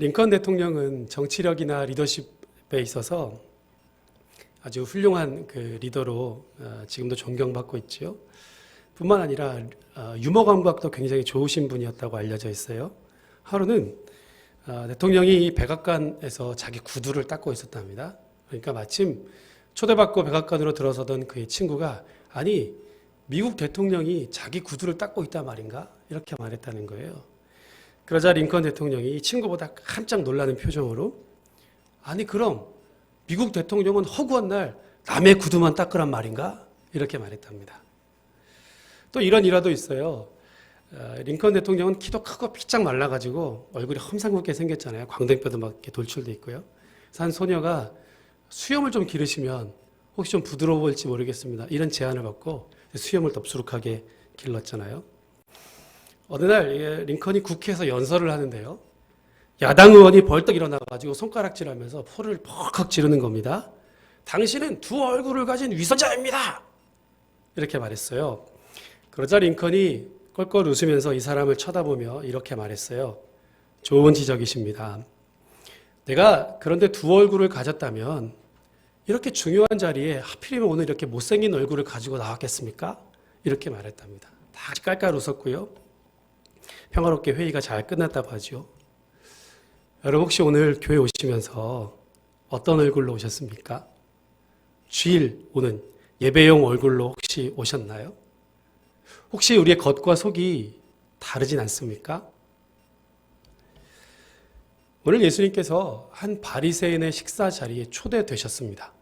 링컨 대통령은 정치력이나 리더십에 있어서 아주 훌륭한 그 리더로 지금도 존경받고 있지요. 뿐만 아니라 유머 감각도 굉장히 좋으신 분이었다고 알려져 있어요. 하루는 대통령이 백악관에서 자기 구두를 닦고 있었답니다. 그러니까 마침 초대받고 백악관으로 들어서던 그의 친구가 아니 미국 대통령이 자기 구두를 닦고 있단 말인가? 이렇게 말했다는 거예요. 그러자 링컨 대통령이 친구보다 깜짝 놀라는 표정으로 아니 그럼 미국 대통령은 허구한 날 남의 구두만 닦으란 말인가? 이렇게 말했답니다. 또 이런 일화도 있어요. 링컨 대통령은 키도 크고 피짝 말라가지고 얼굴이 험상궂게 생겼잖아요. 광대뼈도 막 이렇게 돌출돼 있고요. 그래서 한 소녀가 수염을 좀 기르시면 혹시 좀 부드러워질지 모르겠습니다. 이런 제안을 받고 수염을 덥수룩하게 길렀잖아요. 어느 날 링컨이 국회에서 연설을 하는데요. 야당 의원이 벌떡 일어나가지고 손가락질하면서 코를 퍽퍽 지르는 겁니다. 당신은 두 얼굴을 가진 위선자입니다. 이렇게 말했어요. 그러자 링컨이 껄껄 웃으면서 이 사람을 쳐다보며 이렇게 말했어요. 좋은 지적이십니다. 내가 그런데 두 얼굴을 가졌다면 이렇게 중요한 자리에 하필이면 오늘 이렇게 못생긴 얼굴을 가지고 나왔겠습니까? 이렇게 말했답니다. 다 깔깔 웃었고요. 평화롭게 회의가 잘 끝났다고 하죠. 여러분 혹시 오늘 교회 오시면서 어떤 얼굴로 오셨습니까? 주일 오는 예배용 얼굴로 혹시 오셨나요? 혹시 우리의 겉과 속이 다르진 않습니까? 오늘 예수님께서 한 바리새인의 식사 자리에 초대되셨습니다.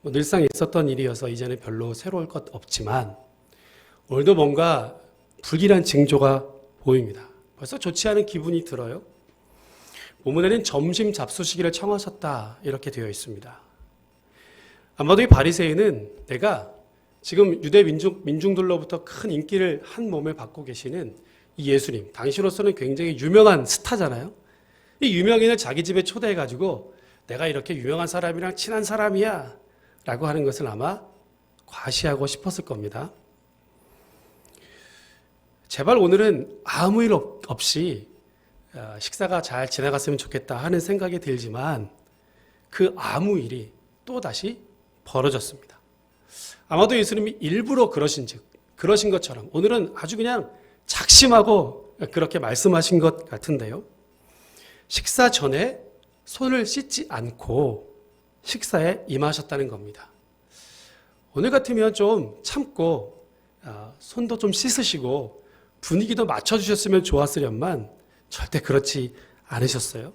늘상 있었던 일이어서 이제는 별로 새로울 것 없지만 오늘도 뭔가 불길한 징조가 보입니다. 벌써 좋지 않은 기분이 들어요. 본문에는 점심 잡수시기를 청하셨다 이렇게 되어 있습니다. 아마도 이 바리새인은 내가 지금 유대 민중들로부터 큰 인기를 한 몸에 받고 계시는 이 예수님, 당시로서는 굉장히 유명한 스타잖아요. 이 유명인을 자기 집에 초대해가지고 내가 이렇게 유명한 사람이랑 친한 사람이야 라고 하는 것을 아마 과시하고 싶었을 겁니다. 제발 오늘은 아무 일 없이 식사가 잘 지나갔으면 좋겠다 하는 생각이 들지만 그 아무 일이 또다시 벌어졌습니다. 아마도 예수님이 일부러 그러신 것처럼 오늘은 아주 그냥 작심하고 그렇게 말씀하신 것 같은데요. 식사 전에 손을 씻지 않고 식사에 임하셨다는 겁니다. 오늘 같으면 좀 참고 손도 좀 씻으시고 분위기도 맞춰주셨으면 좋았으련만 절대 그렇지 않으셨어요.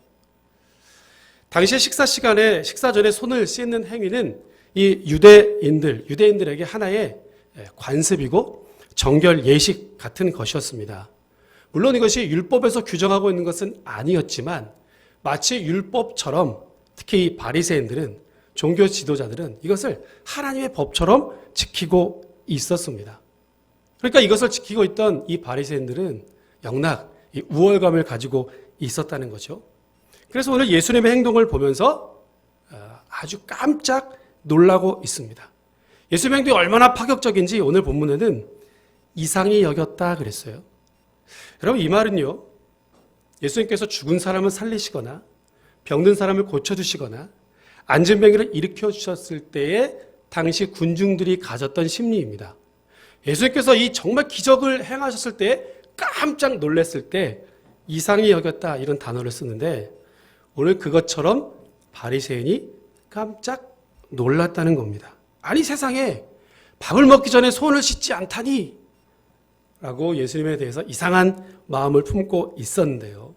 당시의 식사 시간에 식사 전에 손을 씻는 행위는 이 유대인들에게 하나의 관습이고 정결 예식 같은 것이었습니다. 물론 이것이 율법에서 규정하고 있는 것은 아니었지만 마치 율법처럼 특히 이 바리새인들은 종교 지도자들은 이것을 하나님의 법처럼 지키고 있었습니다. 그러니까 이것을 지키고 있던 이 바리새인들은 영락, 이 우월감을 가지고 있었다는 거죠. 그래서 오늘 예수님의 행동을 보면서 아주 깜짝 놀라고 있습니다. 예수님의 행동이 얼마나 파격적인지 오늘 본문에는 이상히 여겼다 그랬어요. 여러분 이 말은요. 예수님께서 죽은 사람을 살리시거나 병든 사람을 고쳐주시거나 앉은 병이를 일으켜 주셨을 때에 당시 군중들이 가졌던 심리입니다. 예수님께서 이 정말 기적을 행하셨을 때 깜짝 놀랐을 때 이상히 여겼다 이런 단어를 쓰는데 오늘 그것처럼 바리새인이 깜짝 놀랐다는 겁니다. 아니 세상에 밥을 먹기 전에 손을 씻지 않다니 라고 예수님에 대해서 이상한 마음을 품고 있었는데요.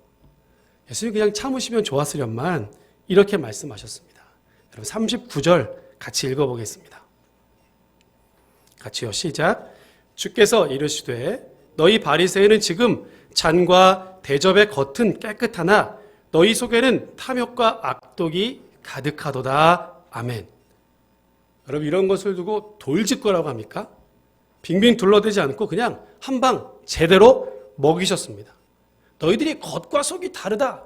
예수님이 그냥 참으시면 좋았으련만 이렇게 말씀하셨습니다. 여러분 39절 같이 읽어보겠습니다. 같이요. 시작. 주께서 이르시되 너희 바리새인은 지금 잔과 대접의 겉은 깨끗하나 너희 속에는 탐욕과 악독이 가득하도다. 아멘. 여러분 이런 것을 두고 돌직구라고 합니까? 빙빙 둘러대지 않고 그냥 한 방 제대로 먹이셨습니다. 너희들이 겉과 속이 다르다.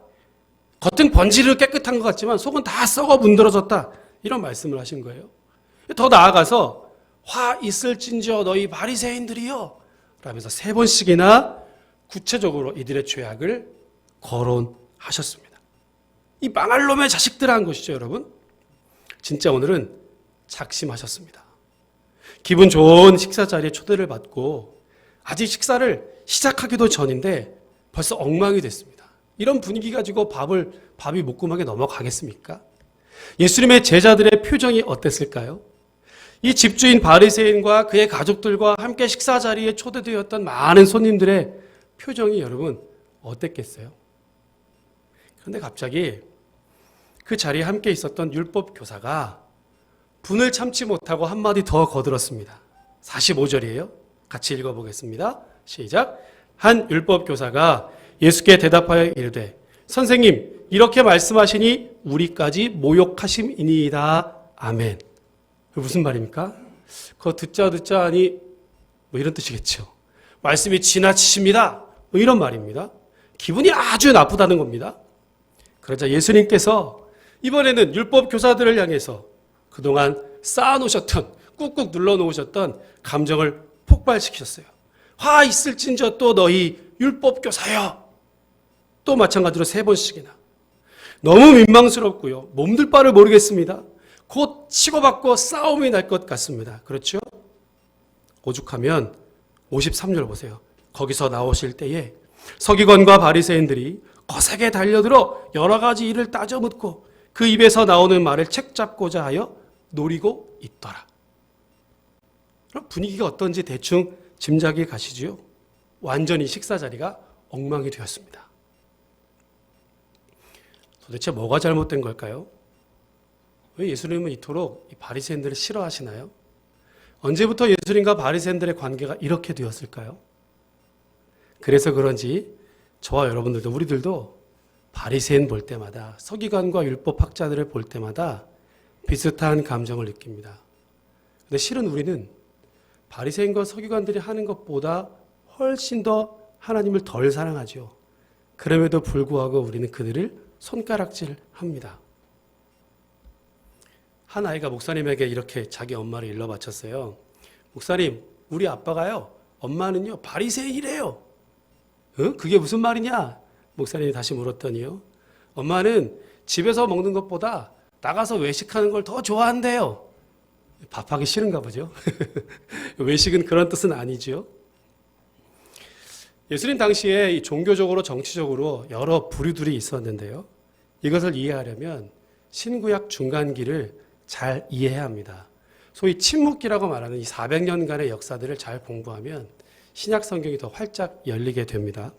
겉은 번지르르 깨끗한 것 같지만 속은 다 썩어 문드러졌다. 이런 말씀을 하신 거예요. 더 나아가서 화 있을진저 너희 바리새인들이여 라면서 3번씩이나 구체적으로 이들의 죄악을 거론하셨습니다. 이 망할 놈의 자식들아 한 것이죠, 여러분. 진짜 오늘은 작심하셨습니다. 기분 좋은 식사 자리에 초대를 받고 아직 식사를 시작하기도 전인데 벌써 엉망이 됐습니다. 이런 분위기 가지고 밥이 목구멍에 넘어가겠습니까? 예수님의 제자들의 표정이 어땠을까요? 이 집주인 바리새인과 그의 가족들과 함께 식사 자리에 초대되었던 많은 손님들의 표정이 여러분 어땠겠어요? 그런데 갑자기 그 자리에 함께 있었던 율법 교사가 분을 참지 못하고 한마디 더 거들었습니다. 45절이에요. 같이 읽어보겠습니다. 시작. 한 율법 교사가 예수께 대답하여 이르되 선생님 이렇게 말씀하시니 우리까지 모욕하심이니이다. 아멘. 무슨 말입니까? 그거 듣자 하니 뭐 이런 뜻이겠죠. 말씀이 지나치십니다. 뭐 이런 말입니다. 기분이 아주 나쁘다는 겁니다. 그러자 예수님께서 이번에는 율법 교사들을 향해서 그동안 쌓아놓으셨던 꾹꾹 눌러놓으셨던 감정을 폭발시키셨어요. 화 있을진저 또 너희 율법 교사여. 또 마찬가지로 3번씩이나. 너무 민망스럽고요. 몸둘 바를 모르겠습니다. 곧 치고받고 싸움이 날 것 같습니다. 그렇죠? 오죽하면 53절 보세요. 거기서 나오실 때에 서기관과 바리새인들이 거세게 달려들어 여러 가지 일을 따져 묻고 그 입에서 나오는 말을 책잡고자 하여 노리고 있더라. 그럼 분위기가 어떤지 대충 짐작이 가시지요? 완전히 식사 자리가 엉망이 되었습니다. 도대체 뭐가 잘못된 걸까요? 왜 예수님은 이토록 이 바리새인들을 싫어하시나요? 언제부터 예수님과 바리새인들의 관계가 이렇게 되었을까요? 그래서 그런지 저와 여러분들도 우리들도 바리새인 볼 때마다 서기관과 율법학자들을 볼 때마다 비슷한 감정을 느낍니다. 근데 실은 우리는 바리새인과 서기관들이 하는 것보다 훨씬 더 하나님을 덜 사랑하죠. 그럼에도 불구하고 우리는 그들을 손가락질합니다. 한 아이가 목사님에게 이렇게 자기 엄마를 일러 바쳤어요. 목사님, 우리 아빠가요, 엄마는요, 바리새인이래요. 그게 무슨 말이냐? 목사님이 다시 물었더니요. 엄마는 집에서 먹는 것보다 나가서 외식하는 걸 더 좋아한대요. 밥하기 싫은가 보죠. 외식은 그런 뜻은 아니죠. 예수님 당시에 종교적으로 정치적으로 여러 부류들이 있었는데요. 이것을 이해하려면 신구약 중간기를 잘 이해해야 합니다. 소위 침묵기라고 말하는 이 400년간의 역사들을 잘 공부하면 신약 성경이 더 활짝 열리게 됩니다.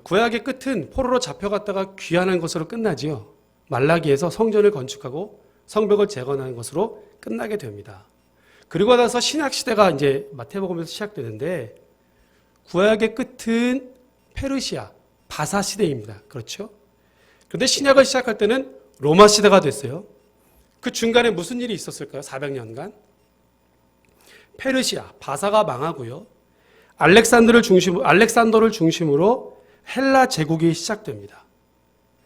구약의 끝은 포로로 잡혀갔다가 귀환한 것으로 끝나지요. 말라기에서 성전을 건축하고 성벽을 재건하는 것으로 끝나게 됩니다. 그리고 나서 신약 시대가 이제 마태복음에서 시작되는데 구약의 끝은 페르시아, 바사 시대입니다. 그렇죠? 그런데 신약을 시작할 때는 로마 시대가 됐어요. 그 중간에 무슨 일이 있었을까요? 400년간. 페르시아, 바사가 망하고요. 알렉산더를 중심으로 헬라 제국이 시작됩니다.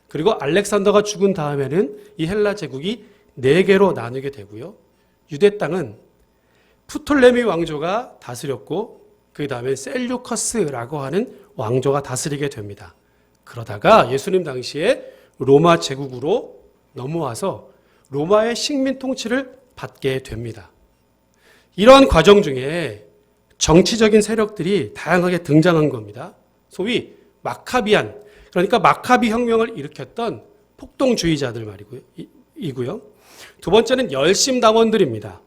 그리고 알렉산더가 죽은 다음에는 이 헬라 제국이 4개로 나누게 되고요. 유대 땅은 프톨레미 왕조가 다스렸고 그 다음에 셀류커스라고 하는 왕조가 다스리게 됩니다. 그러다가 예수님 당시에 로마 제국으로 넘어와서 로마의 식민 통치를 받게 됩니다. 이러한 과정 중에 정치적인 세력들이 다양하게 등장한 겁니다. 소위 마카비안, 그러니까 마카비 혁명을 일으켰던 폭동주의자들 말이고요. 두 번째는 열심당원들입니다.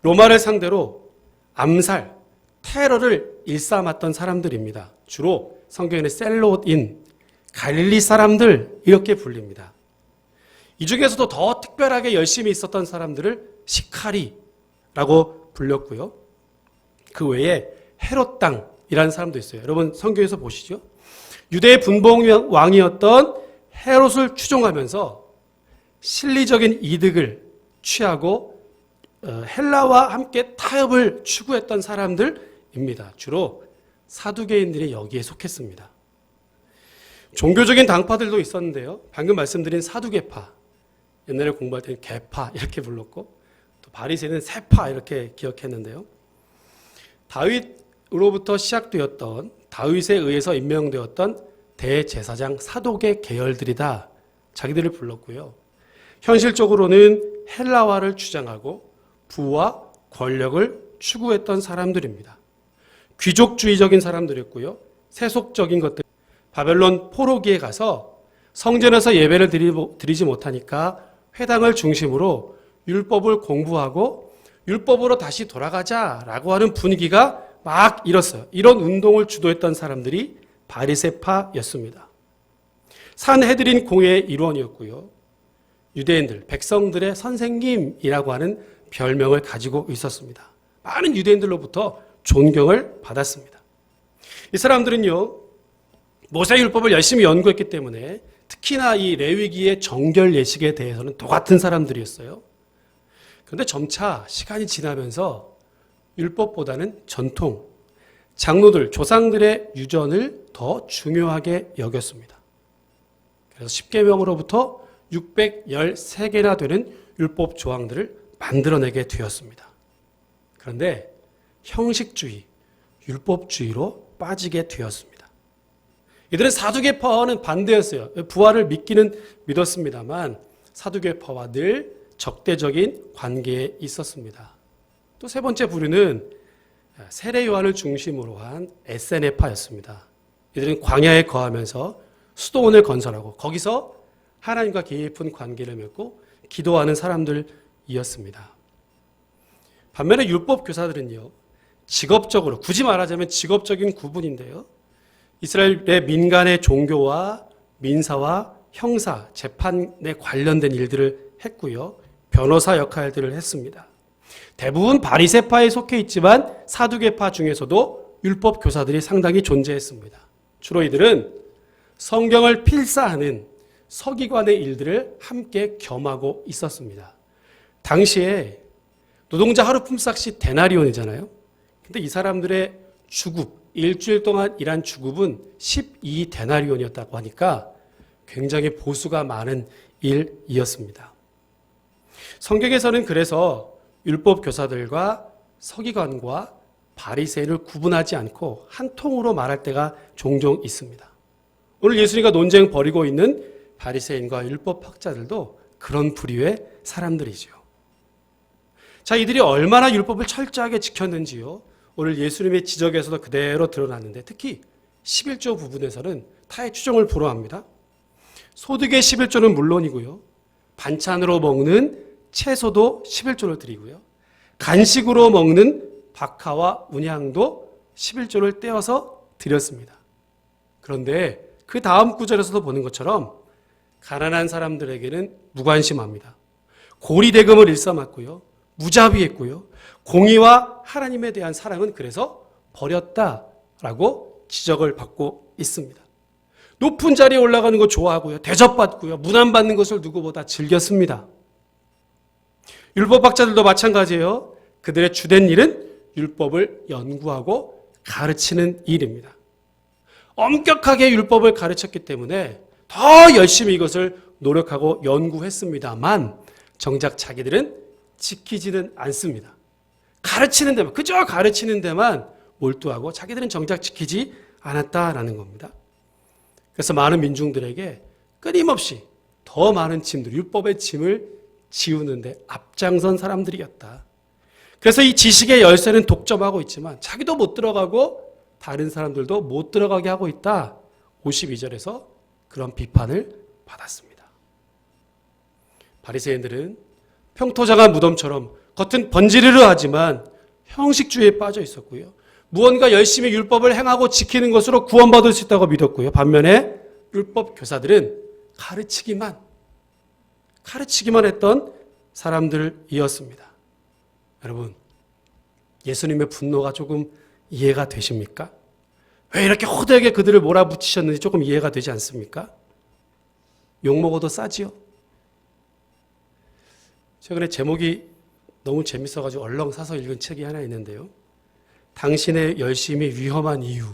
로마를 상대로 암살, 테러를 일삼았던 사람들입니다. 주로 성경에는 셀롯인, 갈릴리 사람들 이렇게 불립니다. 이 중에서도 더 특별하게 열심히 있었던 사람들을 시카리라고 불렸고요. 그 외에 헤롯 땅이라는 사람도 있어요. 여러분 성경에서 보시죠. 유대의 분봉 왕이었던 헤롯을 추종하면서 실리적인 이득을 취하고 헬라와 함께 타협을 추구했던 사람들입니다. 주로 사두개인들이 여기에 속했습니다. 종교적인 당파들도 있었는데요. 방금 말씀드린 사두개파, 옛날에 공부할 때는 개파 이렇게 불렀고 또 바리새인은 세파 이렇게 기억했는데요. 다윗으로부터 시작되었던 다윗에 의해서 임명되었던 대제사장 사독의 계열들이다 자기들을 불렀고요. 현실적으로는 헬라화를 주장하고 부와 권력을 추구했던 사람들입니다. 귀족주의적인 사람들이었고요. 세속적인 것들, 바벨론 포로기에 가서 성전에서 예배를 드리지 못하니까 회당을 중심으로 율법을 공부하고 율법으로 다시 돌아가자라고 하는 분위기가 막 일었어요. 이런 운동을 주도했던 사람들이 바리새파였습니다. 산헤드린 공회의 일원이었고요. 유대인들, 백성들의 선생님이라고 하는 별명을 가지고 있었습니다. 많은 유대인들로부터 존경을 받았습니다. 이 사람들은요, 모세율법을 열심히 연구했기 때문에 특히나 이 레위기의 정결 예식에 대해서는 도 같은 사람들이었어요. 그런데 점차 시간이 지나면서 율법보다는 전통, 장로들, 조상들의 유전을 더 중요하게 여겼습니다. 그래서 십계명으로부터 613개나 되는 율법 조항들을 만들어내게 되었습니다. 그런데 형식주의, 율법주의로 빠지게 되었습니다. 이들은 사두개파와는 반대였어요. 부활을 믿기는 믿었습니다만 사두개파와 늘 적대적인 관계에 있었습니다. 또 세 번째 부류는 세례 요한을 중심으로 한 에세네파였습니다. 이들은 광야에 거하면서 수도원을 건설하고 거기서 하나님과 깊은 관계를 맺고 기도하는 사람들이었습니다. 반면에 율법 교사들은요, 직업적으로, 굳이 말하자면 직업적인 구분인데요, 이스라엘의 민간의 종교와 민사와 형사, 재판에 관련된 일들을 했고요, 변호사 역할들을 했습니다. 대부분 바리새파에 속해 있지만 사두개파 중에서도 율법 교사들이 상당히 존재했습니다. 주로 이들은 성경을 필사하는 서기관의 일들을 함께 겸하고 있었습니다. 당시에 노동자 하루 품삯이 데나리온이잖아요. 근데 이 사람들의 주급, 일주일 동안 일한 주급은 12데나리온이었다고 하니까 굉장히 보수가 많은 일이었습니다. 성경에서는 그래서 율법 교사들과 서기관과 바리새인을 구분하지 않고 한 통으로 말할 때가 종종 있습니다. 오늘 예수님과 논쟁 벌이고 있는 바리새인과 율법학자들도 그런 부류의 사람들이죠. 자, 이들이 얼마나 율법을 철저하게 지켰는지요, 오늘 예수님의 지적에서도 그대로 드러났는데 특히 11조 부분에서는 타의 추종을 불허합니다. 소득의 11조는 물론이고요, 반찬으로 먹는 채소도 11조를 드리고요, 간식으로 먹는 박하와 운향도 11조를 떼어서 드렸습니다. 그런데 그 다음 구절에서도 보는 것처럼 가난한 사람들에게는 무관심합니다. 고리대금을 일삼았고요, 무자비했고요, 공의와 하나님에 대한 사랑은 그래서 버렸다라고 지적을 받고 있습니다. 높은 자리에 올라가는 거 좋아하고요, 대접받고요, 문안받는 것을 누구보다 즐겼습니다. 율법학자들도 마찬가지예요. 그들의 주된 일은 율법을 연구하고 가르치는 일입니다. 엄격하게 율법을 가르쳤기 때문에 더 열심히 이것을 노력하고 연구했습니다만 정작 자기들은 지키지는 않습니다. 가르치는 데만, 그저 가르치는 데만 몰두하고 자기들은 정작 지키지 않았다라는 겁니다. 그래서 많은 민중들에게 끊임없이 더 많은 짐들, 율법의 짐을 지우는데 앞장선 사람들이었다. 그래서 이 지식의 열쇠는 독점하고 있지만 자기도 못 들어가고 다른 사람들도 못 들어가게 하고 있다. 52절에서 그런 비판을 받았습니다. 바리새인들은 평토장한 무덤처럼 겉은 번지르르하지만 형식주의에 빠져 있었고요, 무언가 열심히 율법을 행하고 지키는 것으로 구원받을 수 있다고 믿었고요, 반면에 율법 교사들은 가르치기만 했던 사람들이었습니다. 여러분, 예수님의 분노가 조금 이해가 되십니까? 왜 이렇게 호되게 그들을 몰아붙이셨는지 조금 이해가 되지 않습니까? 욕먹어도 싸지요? 최근에 제목이 너무 재밌어가지고 얼렁 사서 읽은 책이 하나 있는데요, 당신의 열심이 위험한 이유.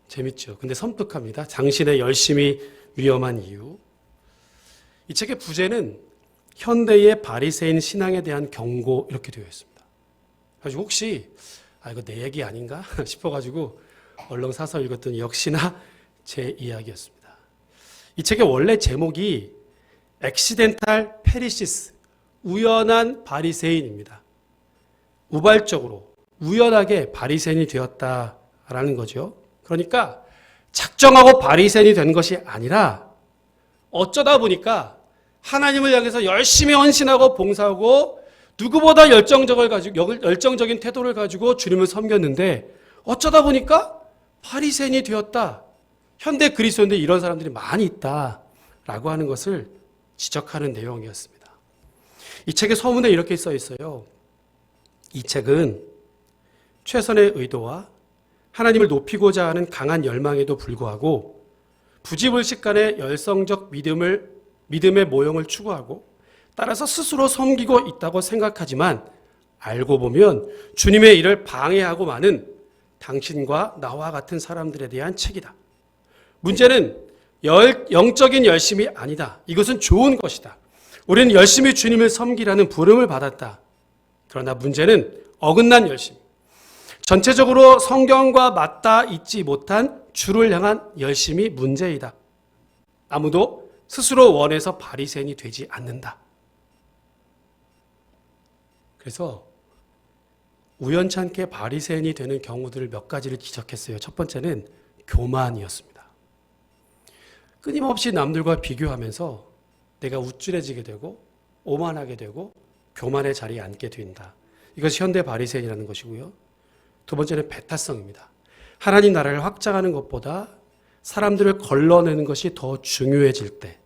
재밌죠? 근데 섬뜩합니다. 당신의 열심이 위험한 이유. 이 책의 부제는 현대의 바리새인 신앙에 대한 경고 이렇게 되어 있습니다. 그래서 혹시 이거 내 얘기 아닌가 싶어가지고 얼렁 사서 읽었더니 역시나 제 이야기였습니다. 이 책의 원래 제목이 액시덴탈 페리시스, 우연한 바리새인입니다. 우발적으로 우연하게 바리새인이 되었다라는 거죠. 그러니까 작정하고 바리새인이 된 것이 아니라 어쩌다 보니까 하나님을 향해서 열심히 헌신하고 봉사하고 누구보다 열정적인 태도를 가지고 주님을 섬겼는데 어쩌다 보니까 바리새인이 되었다. 현대 그리스도인들이 이런 사람들이 많이 있다라고 하는 것을 지적하는 내용이었습니다. 이 책의 서문에 이렇게 써 있어요. 이 책은 최선의 의도와 하나님을 높이고자 하는 강한 열망에도 불구하고 부지불식간의 열성적 믿음의 모형을 추구하고 따라서 스스로 섬기고 있다고 생각하지만 알고 보면 주님의 일을 방해하고 많은 당신과 나와 같은 사람들에 대한 책이다. 문제는 영적인 열심이 아니다. 이것은 좋은 것이다. 우리는 열심히 주님을 섬기라는 부름을 받았다. 그러나 문제는 어긋난 열심. 전체적으로 성경과 맞닿아 있지 못한 주를 향한 열심이 문제이다. 아무도 스스로 원해서 바리새인이 되지 않는다. 그래서 우연찮게 바리새인이 되는 경우들을 몇 가지를 지적했어요. 첫 번째는 교만이었습니다. 끊임없이 남들과 비교하면서 내가 우쭐해지게 되고 오만하게 되고 교만의 자리에 앉게 된다. 이것이 현대 바리새인이라는 것이고요. 두 번째는 배타성입니다. 하나님 나라를 확장하는 것보다 사람들을 걸러내는 것이 더 중요해질 때,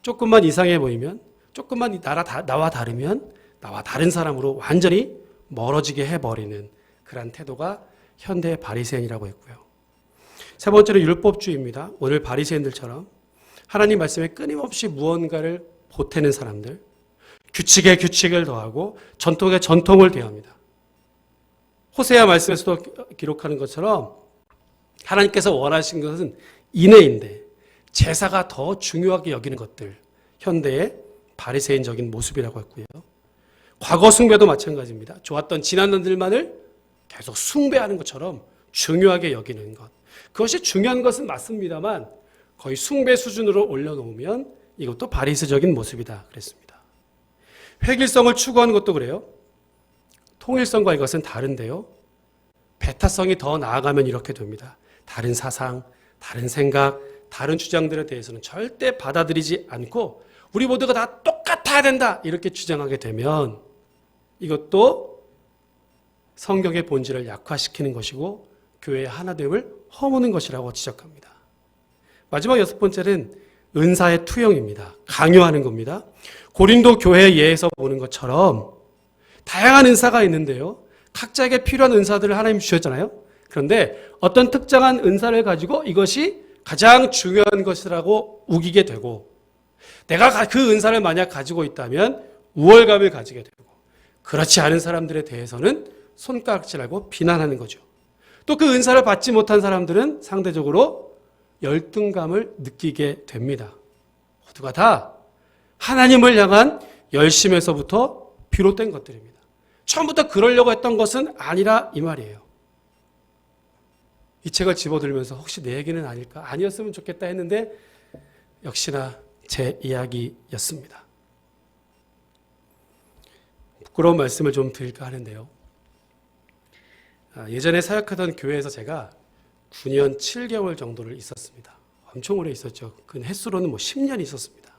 조금만 이상해 보이면, 조금만 나와 다르면 나와 다른 사람으로 완전히 멀어지게 해버리는 그런 태도가 현대 바리새인이라고 했고요. 세 번째는 율법주의입니다. 오늘 바리새인들처럼 하나님 말씀에 끊임없이 무언가를 보태는 사람들, 규칙에 규칙을 더하고 전통에 전통을 더합니다. 호세아 말씀에서도 기록하는 것처럼 하나님께서 원하신 것은 인애인데 제사가 더 중요하게 여기는 것들, 현대의 바리새인적인 모습이라고 했고요. 과거 숭배도 마찬가지입니다. 좋았던 지난날들만을 계속 숭배하는 것처럼 중요하게 여기는 것. 그것이 중요한 것은 맞습니다만 거의 숭배 수준으로 올려놓으면 이것도 바리새적인 모습이다 그랬습니다. 획일성을 추구하는 것도 그래요. 통일성과 이것은 다른데요. 배타성이 더 나아가면 이렇게 됩니다. 다른 사상, 다른 생각, 다른 주장들에 대해서는 절대 받아들이지 않고 우리 모두가 다 똑같아야 된다 이렇게 주장하게 되면 이것도 성경의 본질을 약화시키는 것이고 교회의 하나됨을 허무는 것이라고 지적합니다. 마지막 여섯 번째는 은사의 투영입니다. 강요하는 겁니다. 고린도 교회 예에서 보는 것처럼 다양한 은사가 있는데요. 각자에게 필요한 은사들을 하나님 주셨잖아요. 그런데 어떤 특정한 은사를 가지고 이것이 가장 중요한 것이라고 우기게 되고 내가 그 은사를 만약 가지고 있다면 우월감을 가지게 되고 그렇지 않은 사람들에 대해서는 손가락질하고 비난하는 거죠. 또 그 은사를 받지 못한 사람들은 상대적으로 열등감을 느끼게 됩니다. 모두가 다 하나님을 향한 열심에서부터 비롯된 것들입니다. 처음부터 그러려고 했던 것은 아니라 이 말이에요. 이 책을 집어들면서 혹시 내 얘기는 아닐까? 아니었으면 좋겠다 했는데 역시나 제 이야기였습니다. 부끄러운 말씀을 좀 드릴까 하는데요. 예전에 사역하던 교회에서 제가 9년 7개월 정도를 있었습니다. 엄청 오래 있었죠. 그 횟수로는 10년 있었습니다.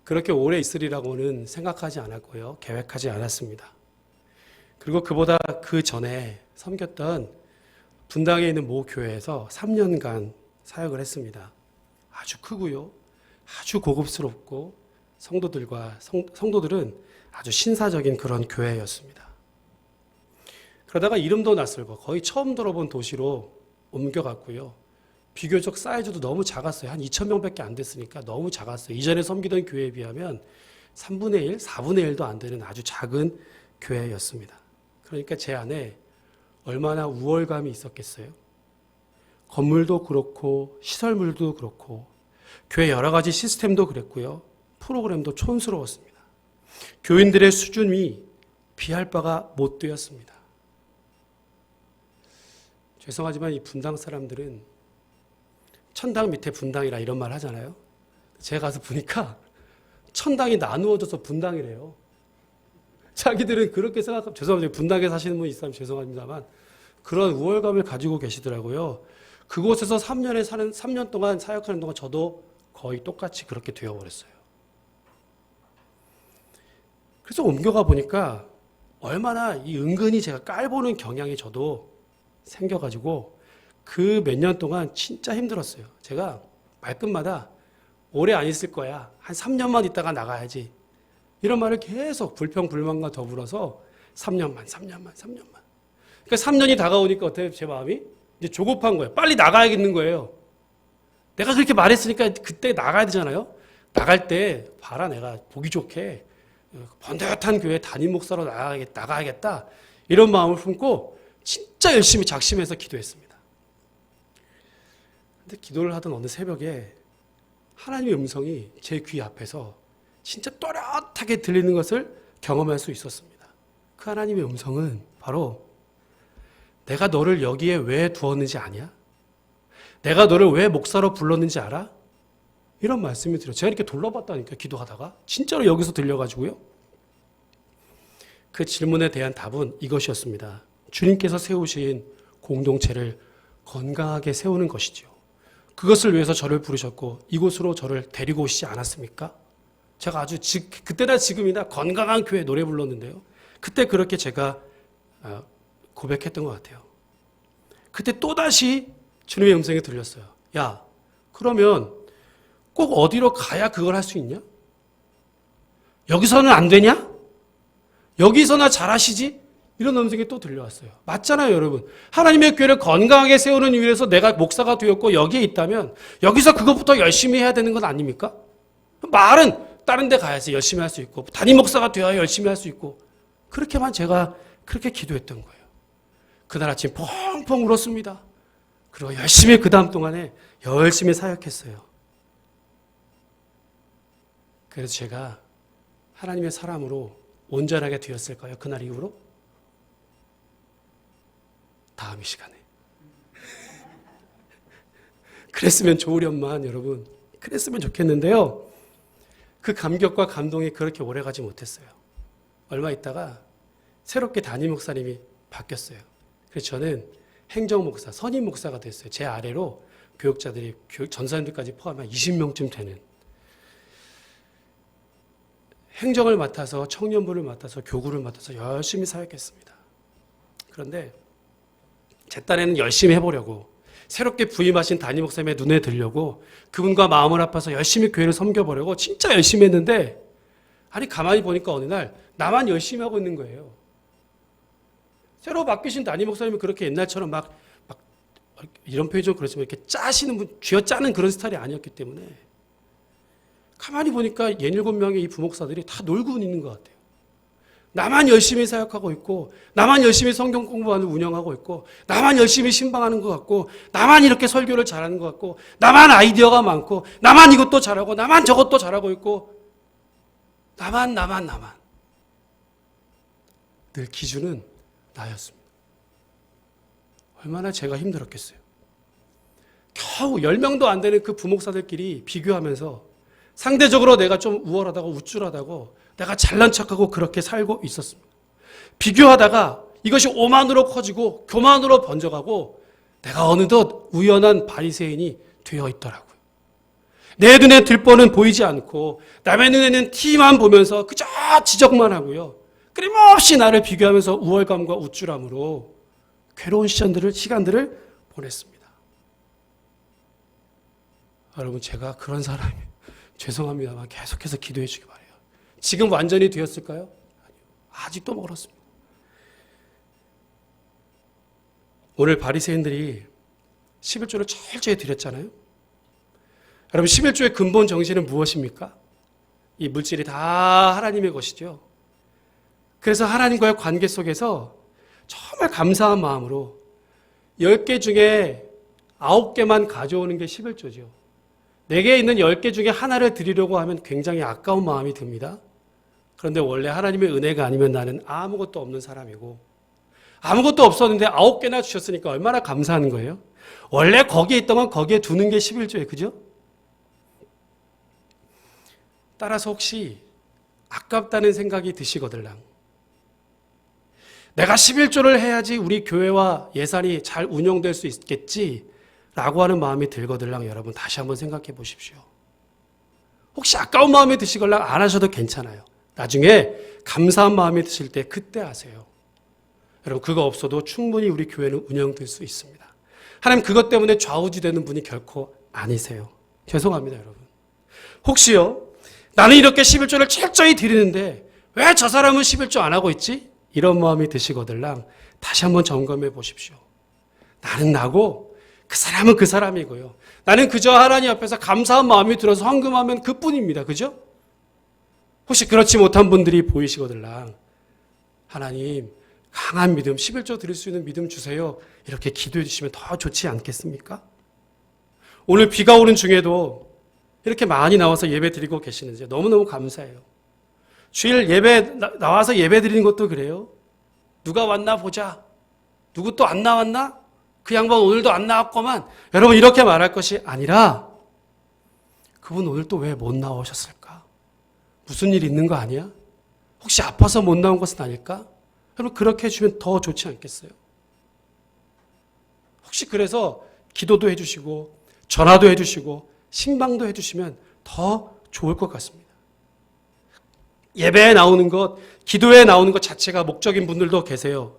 그렇게 오래 있으리라고는 생각하지 않았고요. 계획하지 않았습니다. 그리고 그보다 그 전에 섬겼던 분당에 있는 모 교회에서 3년간 사역을 했습니다. 아주 크고요. 아주 고급스럽고 성도들은 아주 신사적인 그런 교회였습니다. 그러다가 이름도 낯설고 거의 처음 들어본 도시로 옮겨갔고요. 비교적 사이즈도 너무 작았어요. 한 2,000명밖에 안 됐으니까 너무 작았어요. 이전에 섬기던 교회에 비하면 3분의 1, 4분의 1도 안 되는 아주 작은 교회였습니다. 그러니까 제 안에 얼마나 우월감이 있었겠어요. 건물도 그렇고 시설물도 그렇고 교회 여러 가지 시스템도 그랬고요. 프로그램도 촌스러웠습니다. 교인들의 수준이 비할 바가 못 되었습니다. 죄송하지만 이 분당 사람들은 천당 밑에 분당이라 이런 말 하잖아요. 제가 가서 보니까 천당이 나누어져서 분당이래요. 자기들은 그렇게 생각하면, 죄송합니다. 분당에 사시는 분 있으면 죄송합니다만 그런 우월감을 가지고 계시더라고요. 그곳에서 3년 동안 사역하는 동안 저도 거의 똑같이 그렇게 되어버렸어요. 그래서 옮겨가 보니까 얼마나 이 은근히 제가 깔보는 경향이 저도 생겨가지고 그 몇 년 동안 진짜 힘들었어요. 제가 말끝마다 오래 안 있을 거야. 한 3년만 있다가 나가야지. 이런 말을 계속 불평불만과 더불어서 3년만. 그러니까 3년이 다가오니까 어때요? 제 마음이? 이제 조급한 거예요. 빨리 나가야겠는 거예요. 내가 그렇게 말했으니까 그때 나가야 되잖아요. 나갈 때 봐라, 내가 보기 좋게 번듯한 교회 담임 목사로 나가야겠다. 이런 마음을 품고 진짜 열심히 작심해서 기도했습니다. 근데 기도를 하던 어느 새벽에 하나님의 음성이 제 귀 앞에서 진짜 또렷하게 들리는 것을 경험할 수 있었습니다. 그 하나님의 음성은 바로 내가 너를 여기에 왜 두었는지 아냐? 내가 너를 왜 목사로 불렀는지 알아? 이런 말씀이 들어요. 제가 이렇게 돌려봤다니까, 기도하다가. 진짜로 여기서 들려가지고요. 그 질문에 대한 답은 이것이었습니다. 주님께서 세우신 공동체를 건강하게 세우는 것이죠. 그것을 위해서 저를 부르셨고 이곳으로 저를 데리고 오시지 않았습니까? 제가 아주 그때나 지금이나 건강한 교회 노래 불렀는데요. 그때 그렇게 제가 고백했던 것 같아요. 그때 또다시 주님의 음성이 들렸어요. 야, 그러면 꼭 어디로 가야 그걸 할 수 있냐? 여기서는 안 되냐? 여기서나 잘하시지? 이런 음성이 또 들려왔어요. 맞잖아요, 여러분. 하나님의 교회를 건강하게 세우는 위해서 내가 목사가 되었고 여기에 있다면 여기서 그것부터 열심히 해야 되는 건 아닙니까? 말은 다른 데 가야지 열심히 할 수 있고 담임 목사가 되어야 열심히 할 수 있고 그렇게만 제가 그렇게 기도했던 거예요. 그날 아침 펑펑 울었습니다. 그리고 열심히 그 다음 동안에 열심히 사역했어요. 그래서 제가 하나님의 사람으로 온전하게 되었을까요? 그날 이후로? 다음 이 시간에. 그랬으면 좋으련만 여러분. 그랬으면 좋겠는데요. 그 감격과 감동이 그렇게 오래가지 못했어요. 얼마 있다가 새롭게 담임 목사님이 바뀌었어요. 그래서 저는 행정목사, 선임 목사가 됐어요. 제 아래로 교육자들이, 전사님들까지 포함한 20명쯤 되는 행정을 맡아서 청년부를 맡아서 교구를 맡아서 열심히 사역했습니다. 그런데 제 딴에는 열심히 해보려고 새롭게 부임하신 담임 목사님의 눈에 들려고 그분과 마음을 합해서 열심히 교회를 섬겨보려고 진짜 열심히 했는데 아니 가만히 보니까 어느 날 나만 열심히 하고 있는 거예요. 새로 바뀌신 담임 목사님은 그렇게 옛날처럼 막 이런 표현이 좀 그렇지만 이렇게 짜시는 분, 쥐어짜는 그런 스타일이 아니었기 때문에 가만히 보니까 67명의 이 부목사들이 다 놀고 있는 것 같아요. 나만 열심히 사역하고 있고 나만 열심히 성경 공부하는 운영하고 있고 나만 열심히 신방하는 것 같고 나만 이렇게 설교를 잘하는 것 같고 나만 아이디어가 많고 나만 이것도 잘하고 나만 저것도 잘하고 있고 나만 늘 기준은 나였습니다. 얼마나 제가 힘들었겠어요. 겨우 10명도 안 되는 그 부목사들끼리 비교하면서 상대적으로 내가 좀 우월하다고 우쭐하다고 내가 잘난 척하고 그렇게 살고 있었습니다. 비교하다가 이것이 오만으로 커지고 교만으로 번져가고 내가 어느덧 우연한 바리새인이 되어 있더라고요. 내 눈에 들보는 보이지 않고 남의 눈에는 티만 보면서 그저 지적만 하고요. 끊임없이 나를 비교하면서 우월감과 우쭐함으로 괴로운 시간들을 보냈습니다. 여러분, 제가 그런 사람이에요. 죄송합니다만 계속해서 기도해 주기 바라요. 지금 완전히 되었을까요? 아니요. 아직도 멀었습니다. 오늘 바리새인들이 11조를 철저히 드렸잖아요. 여러분, 11조의 근본 정신은 무엇입니까? 이 물질이 다 하나님의 것이죠. 그래서 하나님과의 관계 속에서 정말 감사한 마음으로 10개 중에 9개만 가져오는 게 11조죠. 4개에 있는 10개 중에 하나를 드리려고 하면 굉장히 아까운 마음이 듭니다. 그런데 원래 하나님의 은혜가 아니면 나는 아무것도 없는 사람이고 아무것도 없었는데 9개나 주셨으니까 얼마나 감사한 거예요. 원래 거기에 있던 건 거기에 두는 게 11조예요. 그죠? 따라서 혹시 아깝다는 생각이 드시거들랑 내가 11조를 해야지 우리 교회와 예산이 잘 운영될 수 있겠지라고 하는 마음이 들거들랑 여러분 다시 한번 생각해 보십시오. 혹시 아까운 마음이 드시걸랑 안 하셔도 괜찮아요. 나중에 감사한 마음이 드실 때 그때 하세요. 여러분 그거 없어도 충분히 우리 교회는 운영될 수 있습니다. 하나님 그것 때문에 좌우지되는 분이 결코 아니세요. 죄송합니다 여러분. 혹시요 나는 이렇게 11조를 철저히 드리는데 왜 저 사람은 11조 안 하고 있지? 이런 마음이 드시거들랑 다시 한번 점검해 보십시오. 나는 나고 그 사람은 그 사람이고요. 나는 그저 하나님 앞에서 감사한 마음이 들어서 헌금하면 그뿐입니다. 그죠? 혹시 그렇지 못한 분들이 보이시거들랑 하나님 강한 믿음 11조 드릴 수 있는 믿음 주세요. 이렇게 기도해 주시면 더 좋지 않겠습니까? 오늘 비가 오는 중에도 이렇게 많이 나와서 예배 드리고 계시는지 너무너무 감사해요. 주일 예배 나와서 예배 드리는 것도 그래요. 누가 왔나 보자. 누구 또 안 나왔나? 그 양반 오늘도 안 나왔구만. 여러분 이렇게 말할 것이 아니라 그분 오늘 또 왜 못 나오셨을까? 무슨 일 있는 거 아니야? 혹시 아파서 못 나온 것은 아닐까? 여러분 그렇게 해주면 더 좋지 않겠어요? 혹시 그래서 기도도 해주시고 전화도 해주시고 신방도 해주시면 더 좋을 것 같습니다. 예배에 나오는 것, 기도에 나오는 것 자체가 목적인 분들도 계세요.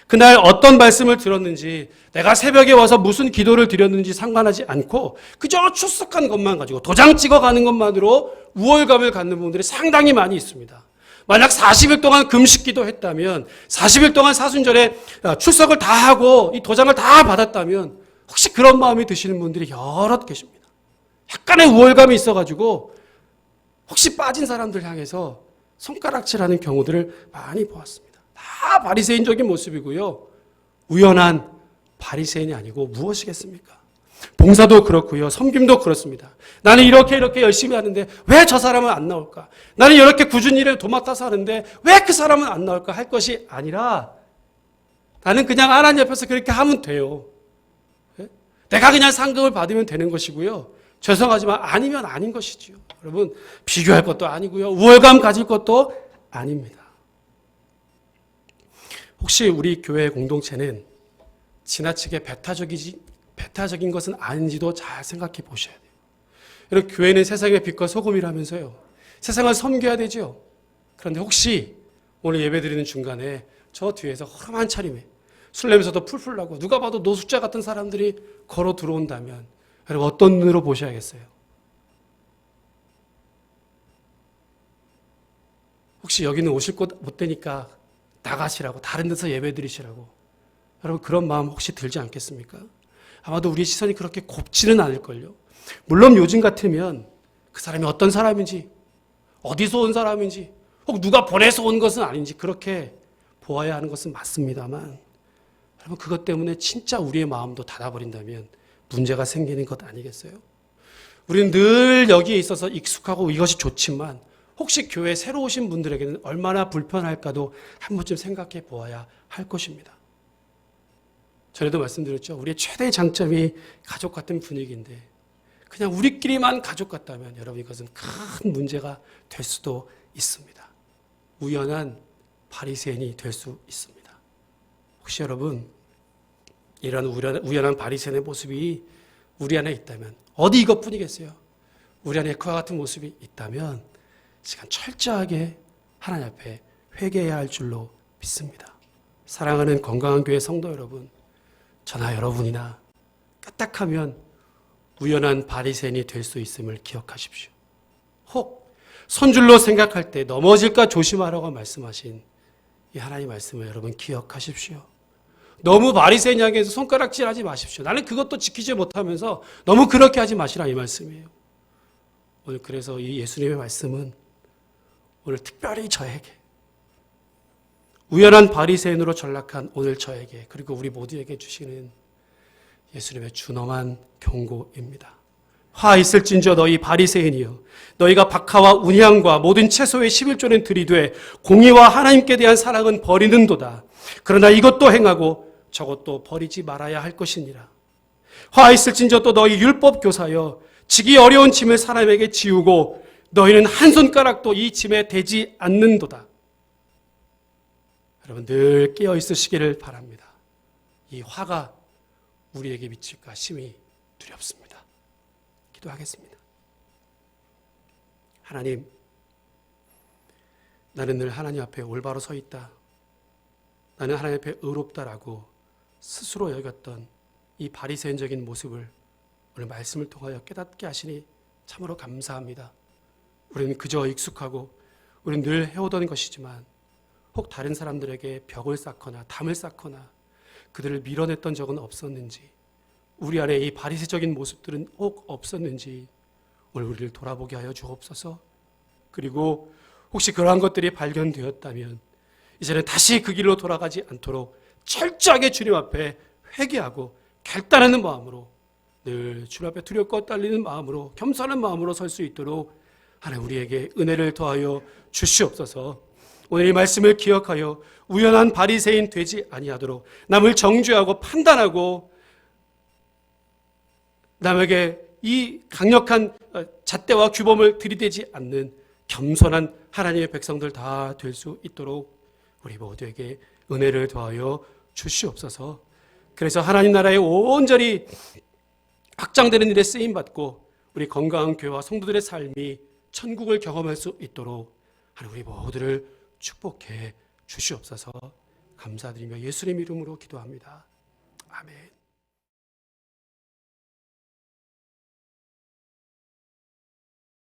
그날 어떤 말씀을 들었는지, 내가 새벽에 와서 무슨 기도를 드렸는지 상관하지 않고 그저 출석한 것만 가지고 도장 찍어가는 것만으로 우월감을 갖는 분들이 상당히 많이 있습니다. 만약 40일 동안 금식기도 했다면 40일 동안 사순절에 출석을 다 하고 이 도장을 다 받았다면 혹시 그런 마음이 드시는 분들이 여럿 계십니다. 약간의 우월감이 있어가지고 혹시 빠진 사람들 향해서 손가락질하는 경우들을 많이 보았습니다. 다 바리새인적인 모습이고요. 우연한 바리새인이 아니고 무엇이겠습니까? 봉사도 그렇고요. 섬김도 그렇습니다. 나는 이렇게 열심히 하는데 왜 저 사람은 안 나올까? 나는 이렇게 꾸준히 일을 도맡아서 하는데 왜 그 사람은 안 나올까? 할 것이 아니라 나는 그냥 하나님 앞에서 그렇게 하면 돼요. 내가 그냥 상급을 받으면 되는 것이고요. 죄송하지만 아니면 아닌 것이지요. 여러분 비교할 것도 아니고요. 우월감 가질 것도 아닙니다. 혹시 우리 교회 공동체는 지나치게 배타적인 것은 아닌지도 잘 생각해 보셔야 돼요. 여러분 교회는 세상의 빛과 소금이라면서요. 세상을 섬겨야 되죠. 그런데 혹시 오늘 예배드리는 중간에 저 뒤에서 허름한 차림에 술 냄새도 풀풀 나고 누가 봐도 노숙자 같은 사람들이 걸어 들어온다면 여러분 어떤 눈으로 보셔야겠어요? 혹시 여기는 오실 곳 못 되니까 나가시라고 다른 데서 예배 드리시라고 여러분 그런 마음 혹시 들지 않겠습니까? 아마도 우리의 시선이 그렇게 곱지는 않을걸요. 물론 요즘 같으면 그 사람이 어떤 사람인지 어디서 온 사람인지 혹 누가 보내서 온 것은 아닌지 그렇게 보아야 하는 것은 맞습니다만 여러분 그것 때문에 진짜 우리의 마음도 닫아버린다면 문제가 생기는 것 아니겠어요? 우리는 늘 여기에 있어서 익숙하고 이것이 좋지만 혹시 교회에 새로 오신 분들에게는 얼마나 불편할까도 한 번쯤 생각해 보아야 할 것입니다. 전에도 말씀드렸죠. 우리의 최대의 장점이 가족 같은 분위기인데 그냥 우리끼리만 가족 같다면 여러분 이것은 큰 문제가 될 수도 있습니다. 우연한 바리새인이 될 수 있습니다. 혹시 여러분 이런 우연한 바리새인의 모습이 우리 안에 있다면 어디 이것뿐이겠어요? 우리 안에 그와 같은 모습이 있다면 시간 철저하게 하나님 앞에 회개해야 할 줄로 믿습니다. 사랑하는 건강한 교회 성도 여러분, 저나 여러분이나 까딱하면 우연한 바리새인이 될 수 있음을 기억하십시오. 혹 손줄로 생각할 때 넘어질까 조심하라고 말씀하신 이 하나님의 말씀을 여러분 기억하십시오. 너무 바리새인 향해서 손가락질하지 마십시오. 나는 그것도 지키지 못하면서 너무 그렇게 하지 마시라 이 말씀이에요. 오늘 그래서 이 예수님의 말씀은 오늘 특별히 저에게 우연한 바리새인으로 전락한 오늘 저에게 그리고 우리 모두에게 주시는 예수님의 준엄한 경고입니다. 화 있을진저 너희 바리새인이여 너희가 박하와 운향과 모든 채소의 11조는 들이되 공의와 하나님께 대한 사랑은 버리는도다. 그러나 이것도 행하고 저것도 버리지 말아야 할 것이니라. 화 있을진저 또 너희 율법 교사여 지기 어려운 짐을 사람에게 지우고 너희는 한 손가락도 이 짐에 대지 않는도다. 여러분 늘 깨어 있으시기를 바랍니다. 이 화가 우리에게 미칠까 심히 두렵습니다. 기도하겠습니다. 하나님, 나는 늘 하나님 앞에 올바로 서 있다. 나는 하나님 앞에 의롭다라고 스스로 여겼던 이 바리새인적인 모습을 오늘 말씀을 통하여 깨닫게 하시니 참으로 감사합니다. 우리는 그저 익숙하고 우리는 늘 해오던 것이지만 혹 다른 사람들에게 벽을 쌓거나 담을 쌓거나 그들을 밀어냈던 적은 없었는지, 우리 안에 이 바리새적인 모습들은 혹 없었는지 오늘 우리를 돌아보게 하여 주옵소서. 그리고 혹시 그러한 것들이 발견되었다면 이제는 다시 그 길로 돌아가지 않도록 철저하게 주님 앞에 회개하고 결단하는 마음으로 늘 주님 앞에 두렵고 떨리는 마음으로 겸손한 마음으로 설 수 있도록 하나님 우리에게 은혜를 더하여 주시옵소서. 오늘 이 말씀을 기억하여 우연한 바리새인 되지 아니하도록 남을 정죄하고 판단하고 남에게 이 강력한 잣대와 규범을 들이대지 않는 겸손한 하나님의 백성들 다 될 수 있도록 우리 모두에게 은혜를 더하여 주시옵소서. 그래서 하나님 나라에 온전히 확장되는 일에 쓰임받고 우리 건강한 교회와 성도들의 삶이 천국을 경험할 수 있도록 하나님 우리 모두를 축복해 주시옵소서. 감사드리며 예수님 이름으로 기도합니다. 아멘.